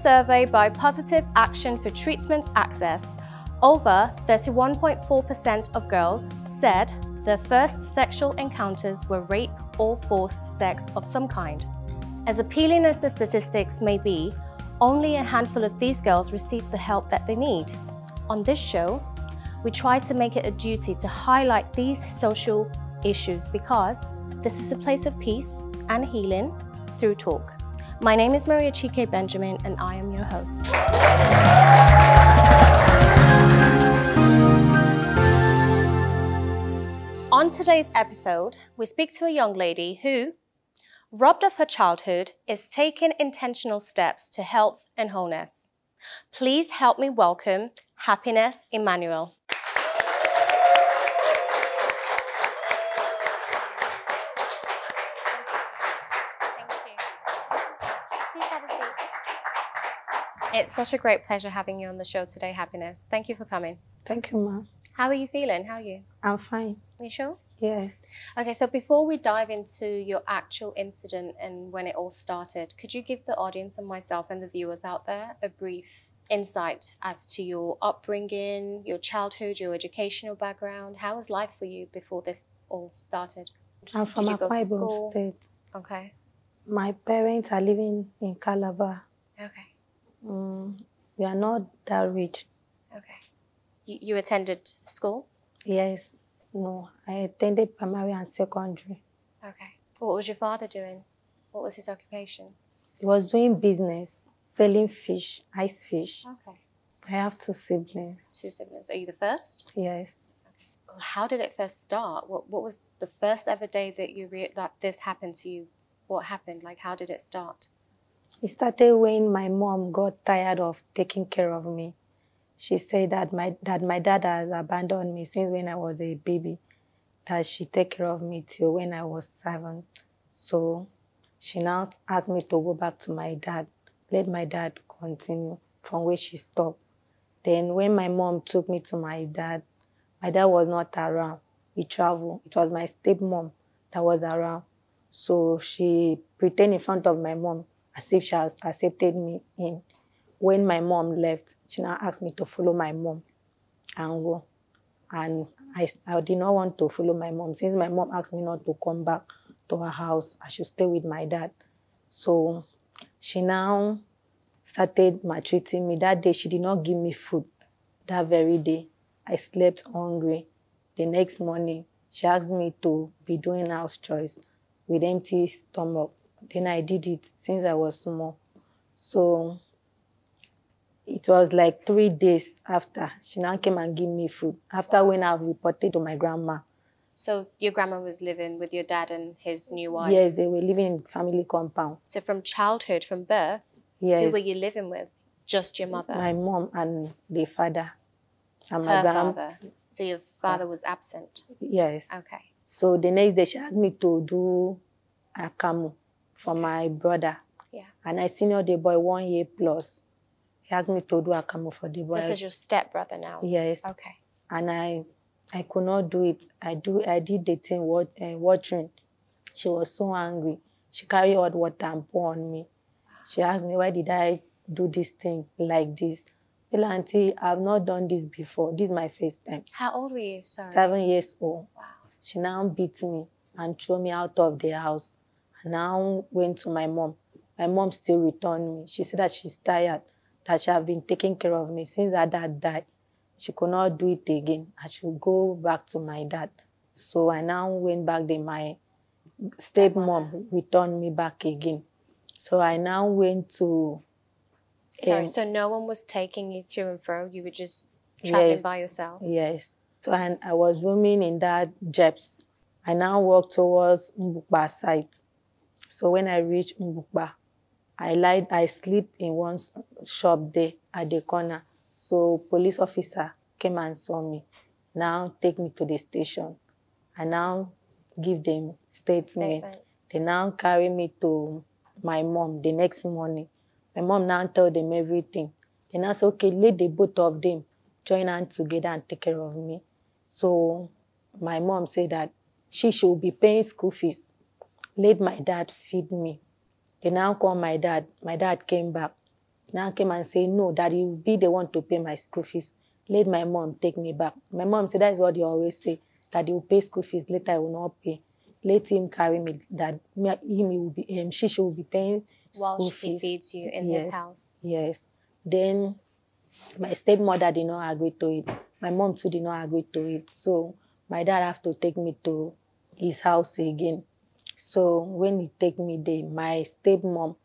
survey by Positive Action for Treatment Access, over 31.4% of girls said their first sexual encounters were rape or forced sex of some kind. As appealing as the statistics may be, only a handful of these girls receive the help that they need. On this show, we try to make it a duty to highlight these social issues because this is a place of peace and healing through talk. My name is Maria Chike Benjamin and I am your host. On today's episode, we speak to a young lady who, robbed of her childhood, is taking intentional steps to health and wholeness. Please help me welcome Happiness Emmanuel. It's such a great pleasure having you on the show today, Happiness. Thank you for coming. Thank you, Ma. How are you feeling? How are you? I'm fine. You sure? Yes. Okay, so before we dive into your actual incident and when it all started, could you give the audience and myself and the viewers out there a brief insight as to your upbringing, your childhood, your educational background? How was life for you before this all started? I'm from Akwa Ibom State. Okay. My parents are living in Calabar. Okay. We are not that rich. Okay. You attended school? Yes. No, I attended primary and secondary. Okay. What was your father doing? What was his occupation? He was doing business, selling fish, ice fish. Okay. I have 2 siblings. 2 siblings. Are you the first? Yes. Okay. How did it first start? What was the first ever day that you that this happened to you? What happened? Like, how did it start? It started when my mom got tired of taking care of me. She said that my dad has abandoned me since when I was a baby, that she take care of me till when I was 7. So she now asked me to go back to my dad, let my dad continue from where she stopped. Then when my mom took me to my dad was not around. We traveled. It was my stepmom that was around. So she pretended in front of my mom as if she has accepted me in. When my mom left, she now asked me to follow my mom and go. And I did not want to follow my mom. Since my mom asked me not to come back to her house, I should stay with my dad. So she now started maltreating me. That day, she did not give me food. That very day, I slept hungry. The next morning, she asked me to be doing house chores with empty stomach. Then I did it since I was small. So it was like 3 days after, she now came and gave me food. After when I reported to my grandma. So your grandma was living with your dad and his new wife? Yes, they were living in family compound. So from childhood, from birth, yes. Who were you living with? Just your mother? My mom and the father. And my father. So your father was absent? Yes. Okay. So the next day, she asked me to do a camo for my brother. Yeah. And I senior the boy 1 year plus. He asked me to do a camo for the boy. This is your stepbrother now? Yes. Okay. And I could not do it. I did the thing watering. She was so angry. She carried hot water and poured on me. She asked me, why did I do this thing like this? Tell her, auntie, I've not done this before. This is my first time. How old were you? Sorry. 7 years old. Wow. She now beat me and threw me out of the house. I now went to my mom. My mom still returned me. She said that she's tired, that she has been taking care of me since her dad died. She could not do it again. I should go back to my dad. So I now went back there. My stepmom returned me back again. So I now went to... Sorry, so no one was taking you to and fro? You were just traveling by yourself? Yes. So I was roaming in that jeeps. I now walked towards Mbukba site. So when I reached Mbukba, I sleep in one shop there at the corner. So police officer came and saw me. Now take me to the station. I now give them statement. They now carry me to my mom the next morning. My mom now told them everything. They now said, okay, let the both of them join hands together and take care of me. So my mom said that she should be paying school fees. Let my dad feed me. They now call my dad. My dad came back. Now came and say, no, that you be the one to pay my school fees. Let my mom take me back. My mom said that is what they always say, that he will pay school fees, later I will not pay. Let him carry me, that he will be, she will be paying while school he fees. feeds you in his house. Yes. Then my stepmother did not agree to it. My mom too did not agree to it. So my dad have to take me to his house again. So when he take me there, my stepmom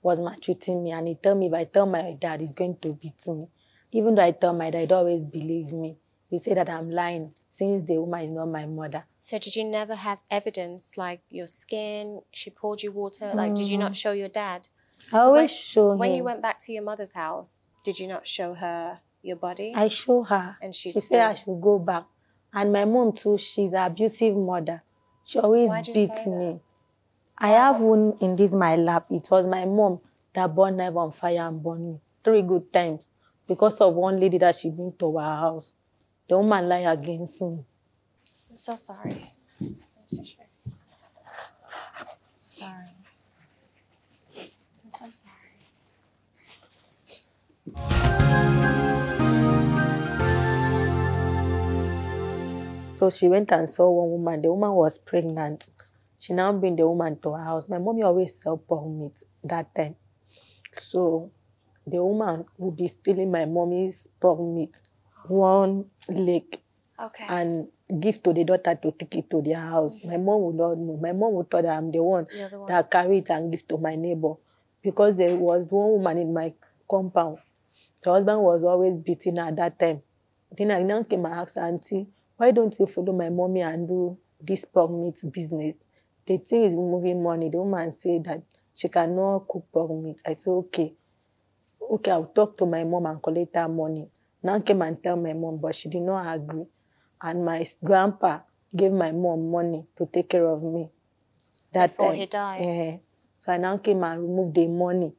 was maltreating me, and he tell me if I tell my dad, he's going to beat me. Even though I tell my dad, he'd always believe me. He say that I'm lying since the woman is not my mother. So did you never have evidence, like your skin, she poured you water? Like, did you not show your dad? I always show him. When you went back to your mother's house, did you not show her your body? I show her. And she said I should go back. And my mom too, she's an abusive mother. She always beats me. I have one in this my lap. It was my mom that burned knife on fire and burned me 3 good times because of one lady that she bring to our house. The woman lied against me. I'm so sorry. I'm so sorry. Sorry. I'm so sorry. So she went and saw one woman. The woman was pregnant. She now bring the woman to her house. My mommy always sell pork meat that time. So the woman would be stealing my mommy's pork meat, one leg, and give to the daughter to take it to their house. My mom would not know. My mom would thought that I'm the one that carry it and give to my neighbor, because there was one woman in my compound. The husband was always beating her at that time. Then I now came and asked Auntie, why don't you follow my mommy and do this pork meat business? The thing is moving money. The woman said that she cannot cook pork meat. I said, okay, I'll talk to my mom and collect her money. Now came and tell my mom, but she did not agree. And my grandpa gave my mom money to take care of me. Before he died? So I now came and removed the money,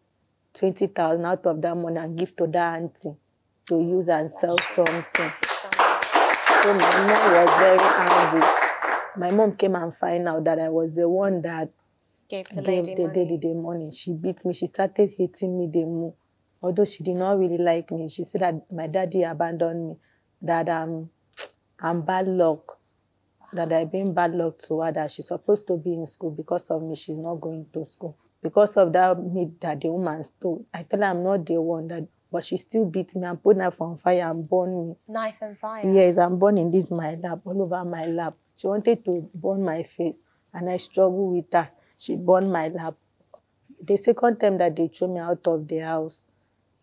20,000 out of that money, and give to that auntie to use and sell something. So my mom was very angry. My mom came and found out that I was the one that gave the lady the money. She beat me. She started hating me the more. Although she did not really like me. She said that my daddy abandoned me, that I'm bad luck, that I've been bad luck to her, that she's supposed to be in school. Because of me, she's not going to school. Because of that meat that the woman stole, I tell her I'm not the one, but she still beat me and put knife on fire and burn me. Knife and fire? Yes, I'm burning this my lap, all over my lap. She wanted to burn my face, and I struggled with her. She burned my lap. The second time that they threw me out of the house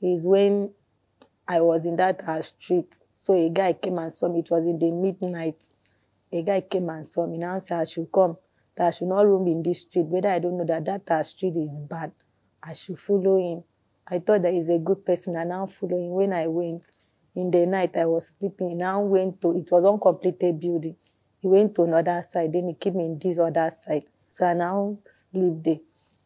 is when I was in that street. So a guy came and saw me. It was in the midnight. A guy came and saw me. Now said I should come, that I should not roam in this street. Whether I don't know that street is bad, I should follow him. I thought that he's a good person. I now follow him. When I went, in the night I was sleeping. He now went to, it was uncompleted building. He went to another side. Then he kept me in this other side. So I now sleep there.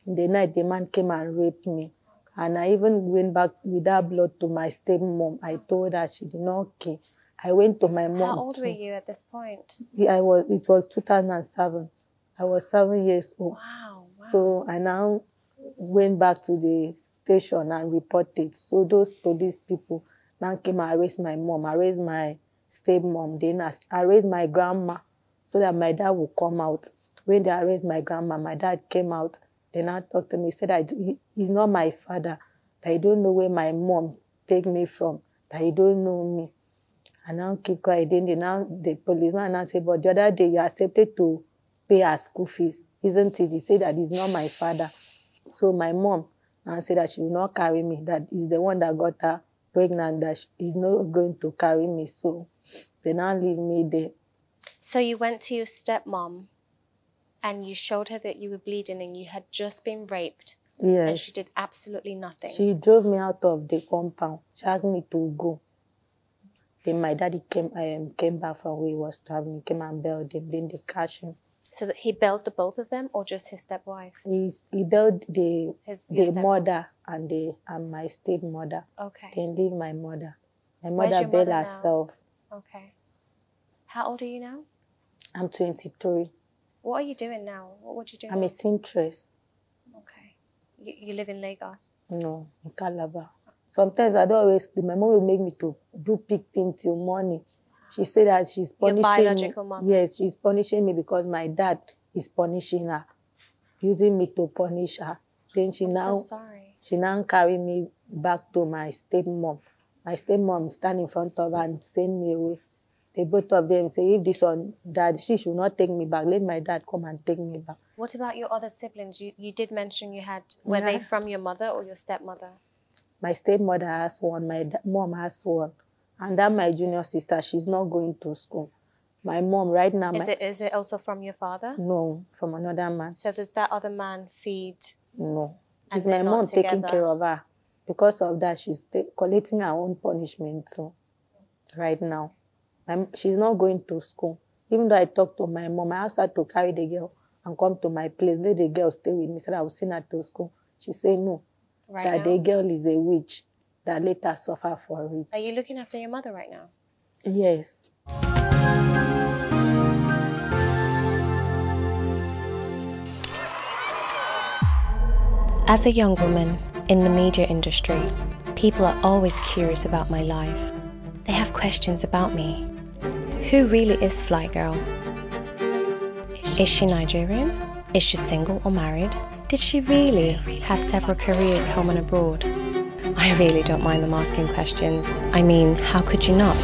In the night, the man came and raped me. And I even went back with that blood to my stepmom. I told her, she did not care. I went to my mom. How old were you at this point? It was 2007. I was 7 years old. Wow. So I now went back to the station and reported. So those police people now came and arrested my mom, arrested my stepmom. Then I arrested my grandma so that my dad would come out. When they arrested my grandma, my dad came out. Then I talked to me. He said that he's not my father, that he don't know where my mom take me from, that he don't know me. And now keep quiet. Then the policeman now said, but the other day you accepted to pay her school fees, isn't it? He said that he's not my father. So my mom now said that she will not carry me, that he's the one that got her pregnant, that he's not going to carry me. So they now leave me there. So you went to your stepmom and you showed her that you were bleeding and you had just been raped. Yes. And she did absolutely nothing. She drove me out of the compound. She asked me to go. Then my daddy came back from where he was traveling. He came and bailed them. Then they cashed him. So that he bailed the both of them, or just his stepwife? He bailed the mother and my stepmother. Okay. Then leave my mother. My mother bailed herself. Okay. How old are you now? I'm 23. What are you doing now? What would you do? I'm a seamstress. Okay. You live in Lagos? No, in Calabar. Sometimes I don't always sleep. My mom will make me to do picking till morning. She said that she's punishing Your biological mother? Yes, she's punishing me because my dad is punishing her, using me to punish her. Then I'm so sorry. She now carry me back to my stepmom. My stepmom stand in front of her and send me away. They both of them say, if this one, dad, she should not take me back. Let my dad come and take me back. What about your other siblings? You did mention you had, were they from your mother or your stepmother? My stepmother has one, my mom has one. And that my junior sister, she's not going to school. My mom right now... Is it also from your father? No, from another man. So does that other man feed? No. It's my mom taking care of her. Because of that, she's collecting her own punishment too. Right now. She's not going to school. Even though I talked to my mom, I asked her to carry the girl and come to my place. Let the girl stay with me so that I will send her to school. She said no. Right that now? The girl is a witch. That let her suffer for it. Are you looking after your mother right now? Yes. As a young woman in the media industry, people are always curious about my life. They have questions about me. Who really is Fly Girl? Is she Nigerian? Is she single or married? Did she really have several careers home and abroad? I really don't mind them asking questions. I mean, how could you not?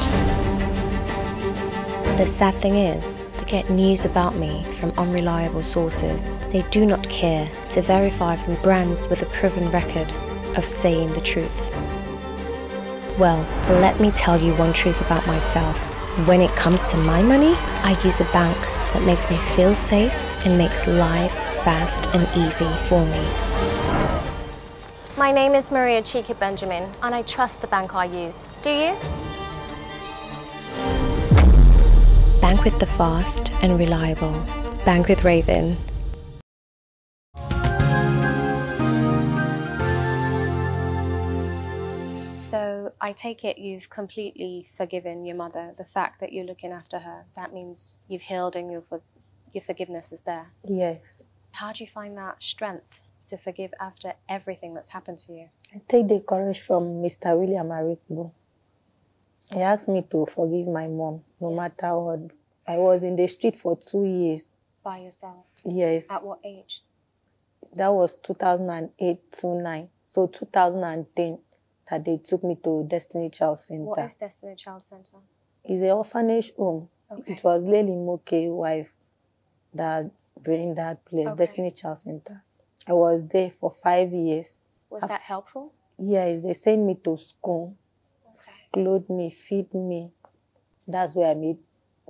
The sad thing is, to get news about me from unreliable sources, they do not care to verify from brands with a proven record of saying the truth. Well, let me tell you one truth about myself. When it comes to my money, I use a bank that makes me feel safe and makes life fast and easy for me. My name is Maria Chika Benjamin, and I trust the bank I use. Do you? Bank with the fast and reliable. Bank with Raven. So I take it you've completely forgiven your mother, the fact that you're looking after her. That means you've healed and your forgiveness is there. Yes. How do you find that strength to forgive after everything that's happened to you? I take the courage from Mr. William Arikbo. He asked me to forgive my mom, no matter what. I was in the street for 2 years. By yourself? Yes. At what age? That was 2008-09. So 2010 that they took me to Destiny Child Center. What is Destiny Child Center? It's an orphanage home. Okay. It was Lely Moke's wife that bring that place, okay. Destiny Child Center. I was there for 5 years. Was that helpful? Yes, they sent me to school, okay. Clothed me, feed me. That's where I met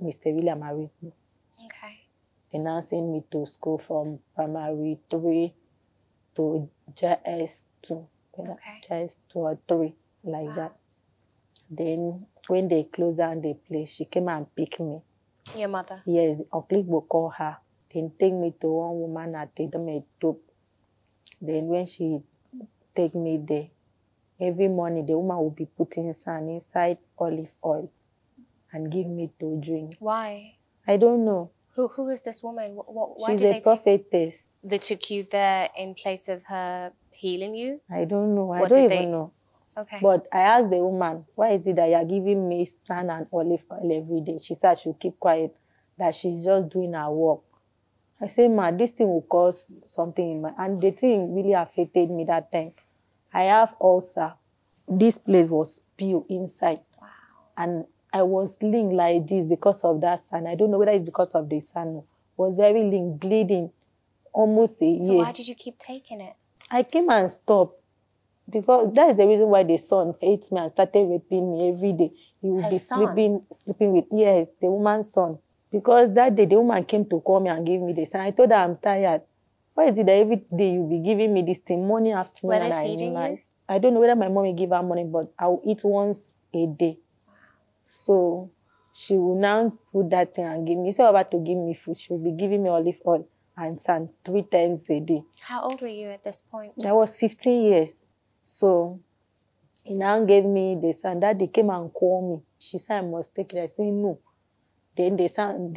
Mr. William Arikbo. Okay. They now sent me to school from primary 3 to JS2. Okay. JS2 or 3, like that. Then when they closed down the place, she came and picked me. Your mother? Yes, Uncle will call her. Then take me to one woman at the top. Then when she take me there, every morning the woman will be putting sand inside olive oil and give me to drink. Why? I don't know. Who is this woman? Why She's a prophetess. They took you there in place of her healing you? I don't know. I don't even know. Okay. But I asked the woman, why is it that you're giving me sand and olive oil every day? She said I should keep quiet, that she's just doing her work. I said, ma, this thing will cause something in my... And the thing really affected me that time. I have ulcer. This place was pure inside. Wow. And I was linked like this because of that sand. I don't know whether it's because of the sand. Was very linked, bleeding, almost a year. So why did you keep taking it? I came and stopped. Because that is the reason why the son hates me and started raping me every day. He would be sleeping with, yes, the woman's son. Because that day, the woman came to call me and give me this. And I told her, I'm tired. Why is it that every day you'll be giving me this thing, morning, afternoon, and at night? I don't know whether my mom will give her money, but I'll eat once a day. Wow. So she will now put that thing and give me. Instead of her to give me food, she will be giving me olive oil and sand 3 times a day. How old were you at this point? I was 15 years. So he now gave me the sand. That they came and called me. She said I must take it. I said no. Then the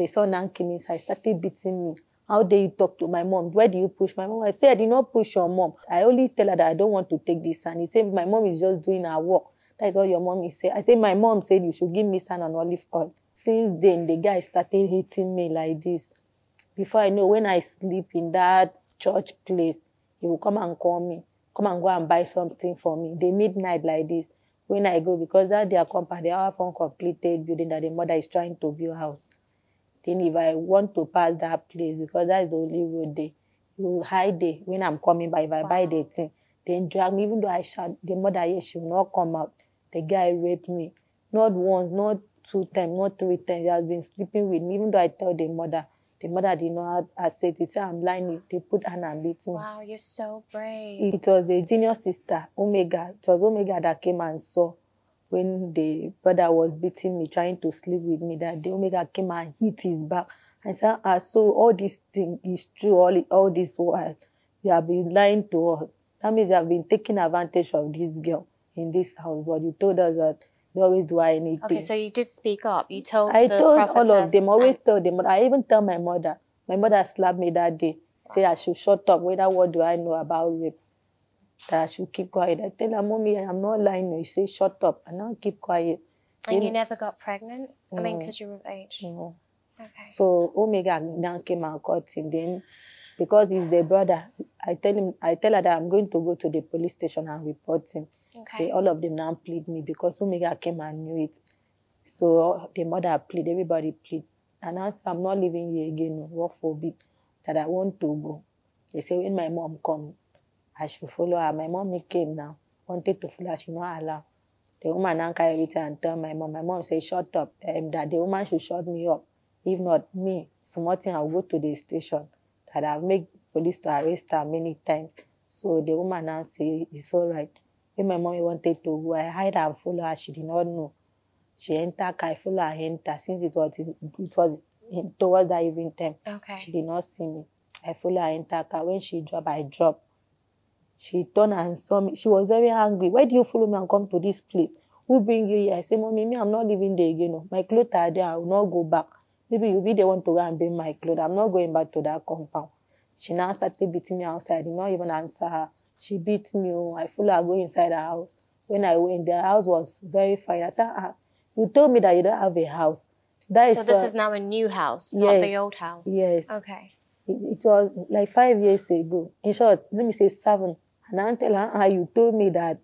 son now came inside, started beating me. How dare you talk to my mom? Why do you push my mom? I said, I did not push your mom. I only tell her that I don't want to take this sand. He said, my mom is just doing her work. That is all your mom is saying. I said, my mom said you should give me sand and olive oil. Since then, the guy started hating me like this. Before I know, when I sleep in that church place, he will come and call me. Come and go and buy something for me. They midnight like this. When I go, because that their compound, they have uncompleted building that the mother is trying to build house. Then if I want to pass that place, because that is the only road there, you will hide there when I'm coming by. If I buy the thing, then drag me. Even though I shout, the mother here, she will not come out. The guy raped me. Not once, not 2 times, not 3 times. He has been sleeping with me. Even though I tell the mother did not accept. He said, I'm lying. They put Anna and beat me. Wow, you're so brave. It was the senior sister, Omega. It was Omega that came and saw when the brother was beating me, trying to sleep with me, that the Omega came and hit his back. I said, so all this thing is true, all this while. You have been lying to us. That means you have been taking advantage of this girl in this house, but you told us that you always do anything. Okay, so you did speak up. You told I told all of them, always tell them. I even tell my mother. My mother slapped me that day. Say I should shut up. Whether what do I know about rape? That I should keep quiet. I tell her, Mommy, I'm not lying. You say shut up. And I'll keep quiet. And you never got pregnant? I mean, because you were of age? No. Okay. So Omega now came and caught him. Then, because he's the brother, I tell her that I'm going to go to the police station and report him. Okay. All of them now plead me because Omega came and knew it. So the mother plead, everybody plead. And I said, I'm not living here again. What forbid that I want to go. They say when my mom come, I should follow her. My mom came now, wanted to follow her, she not allow. The woman now carry everything and tell my mom. My mom say, shut up, that the woman should shut me up. If not me, small thing, I'll go to the station. That I've made police to arrest her many times. So the woman now say, it's all right. When my mom wanted to go, I hide her and follow her. She did not know. She entered car, I follow her enter. Since it was towards that evening time, she did not see me. I follow her enter car. When she drop, I drop. She turned and saw me. She was very angry. Why do you follow me and come to this place? Who bring you here? I say, Mommy, me, I'm not living there again. My clothes are there. I will not go back. Maybe you'll be the one to go and bring my clothes. I'm not going back to that compound. She now started beating me outside. I did not even answer her. She beat me. I follow her go inside the house. When I went, the house was very fine. I said, you told me that you don't have a house. So this is now a new house, not the old house? Yes. Okay. It was like 5 years ago. In short, let me say 7. And I tell her, you told me that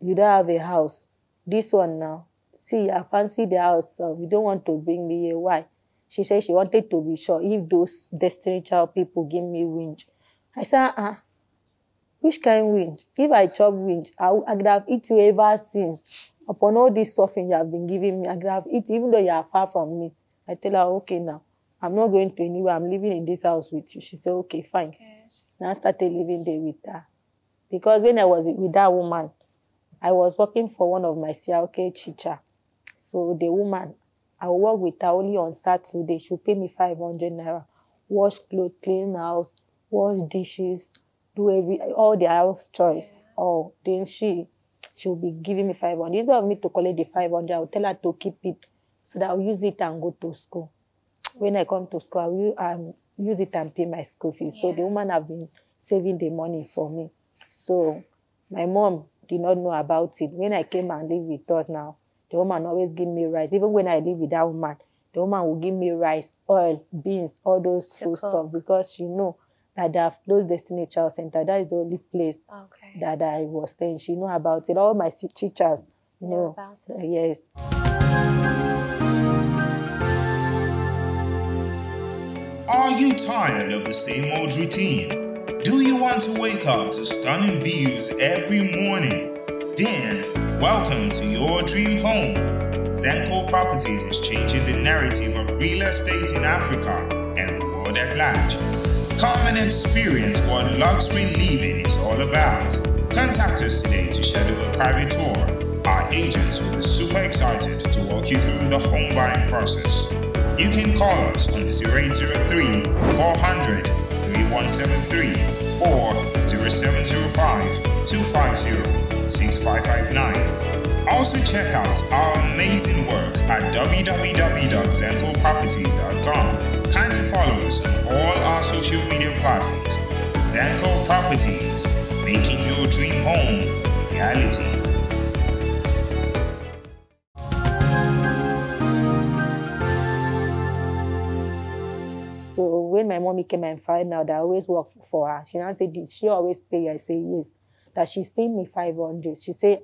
you don't have a house. This one now. See, I fancy the house. You don't want to bring me here. Why? She said she wanted to be sure if those Destiny Child people give me winch. I said, which kind of winch? If I chop winch, I could have eaten you ever since. Upon all this suffering you have been giving me, I could have eaten, even though you are far from me. I tell her, okay now. I'm not going to anywhere. I'm living in this house with you. She said, okay, fine. Good. Now I started living there with her. Because when I was with that woman, I was working for one of my CRK teacher. So the woman, I will work with her only on Saturday. She'll pay me 500 naira. Wash clothes, clean house, wash dishes, do all the house chores. Yeah. Oh, then she'll be giving me 500. Instead of me to collect the 500, I will tell her to keep it so that I'll use it and go to school. When I come to school, I will use it and pay my school fees. Yeah. So the woman have been saving the money for me. So my mom did not know about it. When I came and live with us now, the woman always give me rice. Even when I live with that woman, the woman will give me rice, oil, beans, all those food stuff, because she know that they have closed Destiny Child Center. That is the only place that I was staying. She know about it. All my teachers know about it. Yes. Are you tired of the same old routine? Do you want to wake up to stunning views every morning? Then, welcome to your dream home. Zenko Properties is changing the narrative of real estate in Africa and the world at large. Come and experience what luxury living is all about. Contact us today to schedule a private tour. Our agents will be super excited to walk you through the home buying process. You can call us on 0803 400 3173 or 0705 250 6559. Also check out our amazing work at www.zencoproperties.com. Kindly follow us on all our social media platforms. Zenco Properties, making your dream home reality. So when my mommy came and found out that I always work for her, she now said, did she always pay? I say, yes. That she's paying me 500. She said,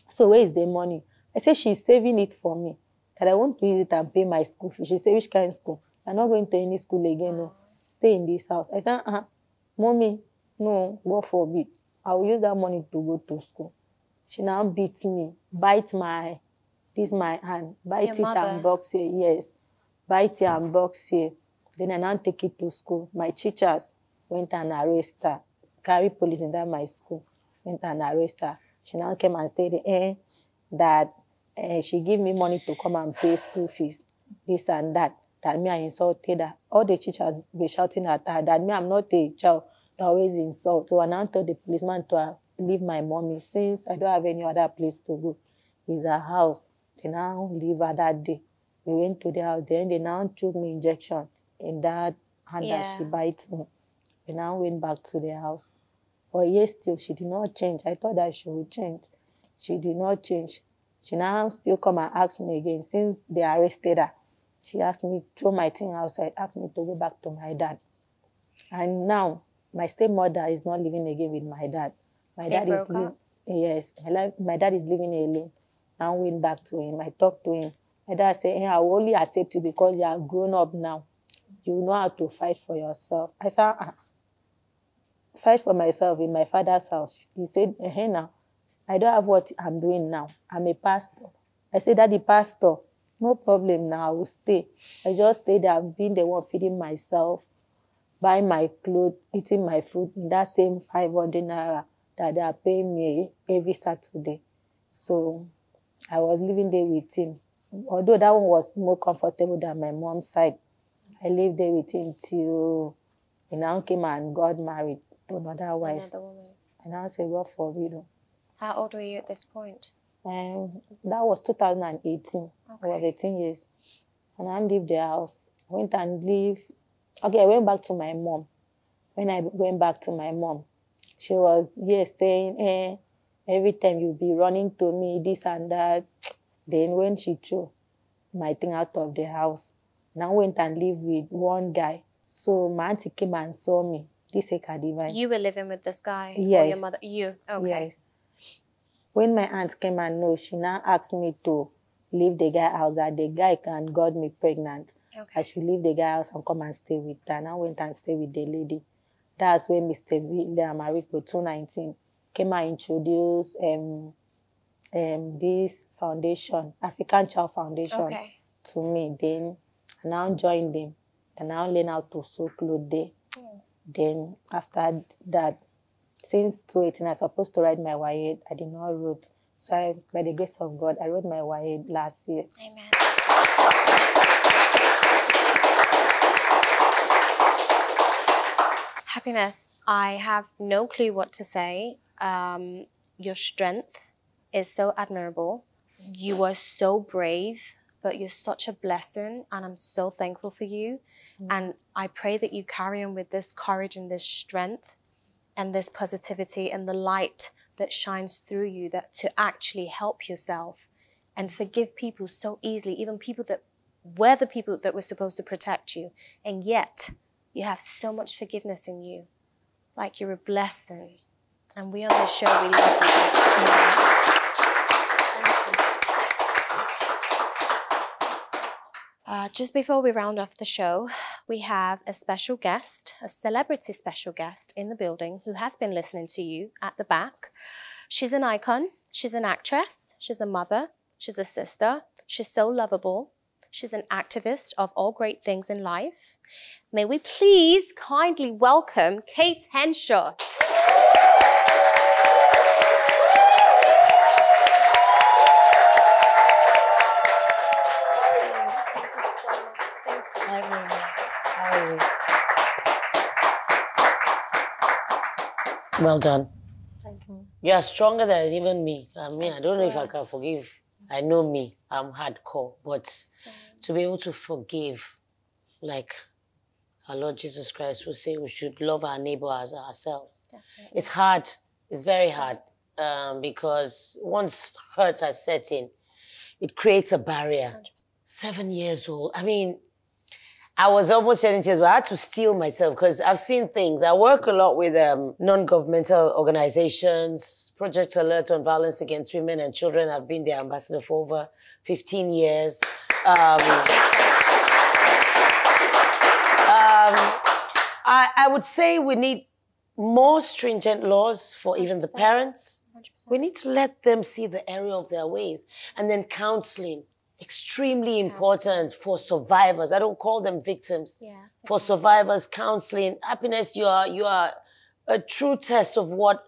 so where is the money? I said, she's saving it for me. That I want to use it and pay my school fee. She said, which kind of school? I'm not going to any school again. No. Stay in this house. I said, mommy, no, God forbid. I will use that money to go to school. She now beats me, bites my, this my hand, bite it and box here, yes. Bite it and box here. Then I now take it to school. My teachers went and arrested her, carry police in that my school, went and arrested her. She now came and said, that she give me money to come and pay school fees, this and that. That me I insulted her. All the teachers were shouting at her that me I'm not a child that always insult. So I now told the policeman to leave my mommy since I don't have any other place to go. It's her house. They now leave her that day. We went to the house. Then they now took me injection in that hand that she bites me. We now went back to the house. But yes, still she did not change. I thought that she would change. She did not change. She now still come and ask me again since they arrested her. She asked me, throw my thing outside, asked me to go back to my dad. And now, my stepmother is not living again with my dad. My dad is living, yes, my dad is living alone. Now I went back to him. I talked to him. My dad said, I will only accept you because you are grown up now. You know how to fight for yourself. I said, fight for myself in my father's house. He said, now, I don't have what I'm doing now. I'm a pastor. I said, Daddy, pastor. No problem now, I will stay. I just stayed there, being the one feeding myself, buying my clothes, eating my food in that same 500 naira that they are paying me every Saturday. So I was living there with him. Although that one was more comfortable than my mom's side, I lived there with him till he now came and got married to another wife. Another woman. And I said, God forbid. How old were you at this point? That was 2018. I was 18 years. And I left the house. I went and lived. Okay, I went back to my mom. When I went back to my mom, she was saying, every time you'll be running to me, this and that. Then when she threw my thing out of the house, and I went and lived with one guy. So my auntie came and saw me. This is Kadivine. You were living with this guy? Yes. Or your mother? You? Okay. Yes. When my aunt came and know, she now asked me to leave the guy house, that the guy can got me pregnant. Okay. I should leave the guy house and come and stay with her. And I went and stayed with the lady. That's when Mr. William Mariko 219 came and introduced this foundation, African Child Foundation, to me. Then I now joined them. And now learn how to sew clothes there. Then after that, since 2018, I was supposed to write my YA. I did not write. So by the grace of God, I wrote my YA last year. Amen. Happiness, I have no clue what to say. Your strength is so admirable. You are so brave, but you're such a blessing, and I'm so thankful for you. And I pray that you carry on with this courage and this strength and this positivity and the light that shines through you, that to actually help yourself and forgive people so easily, even people that were the people that were supposed to protect you. And yet you have so much forgiveness in you. Like you're a blessing. And we on this show, we love you. Just before we round off the show, we have a special guest, a celebrity special guest in the building who has been listening to you at the back. She's an icon. She's an actress. She's a mother. She's a sister. She's so lovable. She's an activist of all great things in life. May we please kindly welcome Kate Henshaw. Well done. Thank you. You are stronger than even me. I mean, I don't know if I can forgive I know me, I'm hardcore, but to be able to forgive, like our Lord Jesus Christ will say we should love our neighbor as ourselves. Definitely. It's hard. It's very hard because once hurt has set in, it creates a barrier. 7 years old. I mean, I was almost shedding tears, but I had to steel myself because I've seen things. I work a lot with non-governmental organizations, Project Alert on Violence Against Women and Children. I've been their ambassador for over 15 years. I would say we need more stringent laws for even the parents. 100%. We need to let them see the error of their ways. And then counseling, extremely important for survivors. I don't call them victims. Yeah, for survivors, counseling. Happiness, you are a true test of what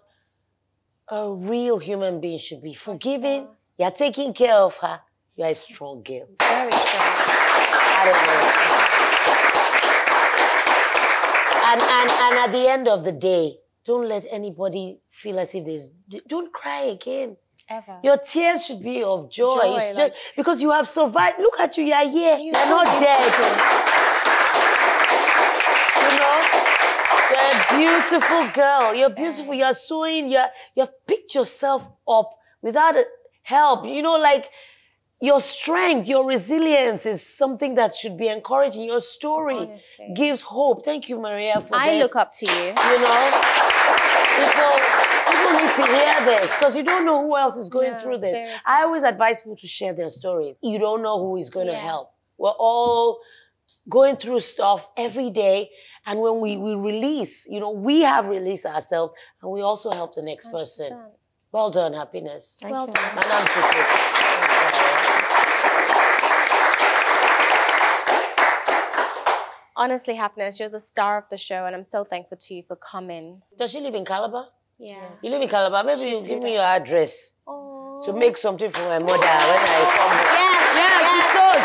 a real human being should be. Forgiving, you're taking care of her. You're a strong girl. Very strong. I don't know. And at the end of the day, don't let anybody feel as if don't cry again. Ever. Your tears should be of joy. It's just because you have survived. Look at you, you're here. You're not dead. You know? You're a beautiful girl. You're beautiful. You're sewing. You've picked yourself up without help. You know, like, your strength, your resilience is something that should be encouraging. Your story gives hope. Thank you, Maria, for this. I look up to you. You know, people need to hear this because you don't know who else is going through this. Seriously. I always advise people to share their stories. You don't know who is going to help. We're all going through stuff every day. And when we release, you know, we have released ourselves and we also help the next 100%. Person. Well done, Happiness. Well done. And I'm too. Honestly, Happiness, you're the star of the show, and I'm so thankful to you for coming. Does she live in Calabar? Yeah. You live in Calabar? Maybe you give me your address to make something for my mother when I come home. Yeah, she knows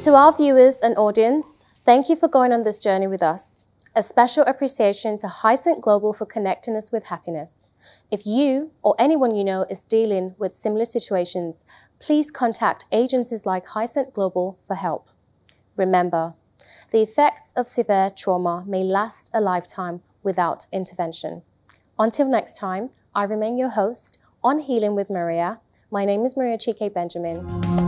now. To our viewers and audience, thank you for going on this journey with us. A special appreciation to Hyacinth Global for connecting us with Happiness. If you or anyone you know is dealing with similar situations, please contact agencies like Hyacinth Global for help. Remember, the effects of severe trauma may last a lifetime without intervention. Until next time, I remain your host on Healing with Maria. My name is Maria Chike Benjamin.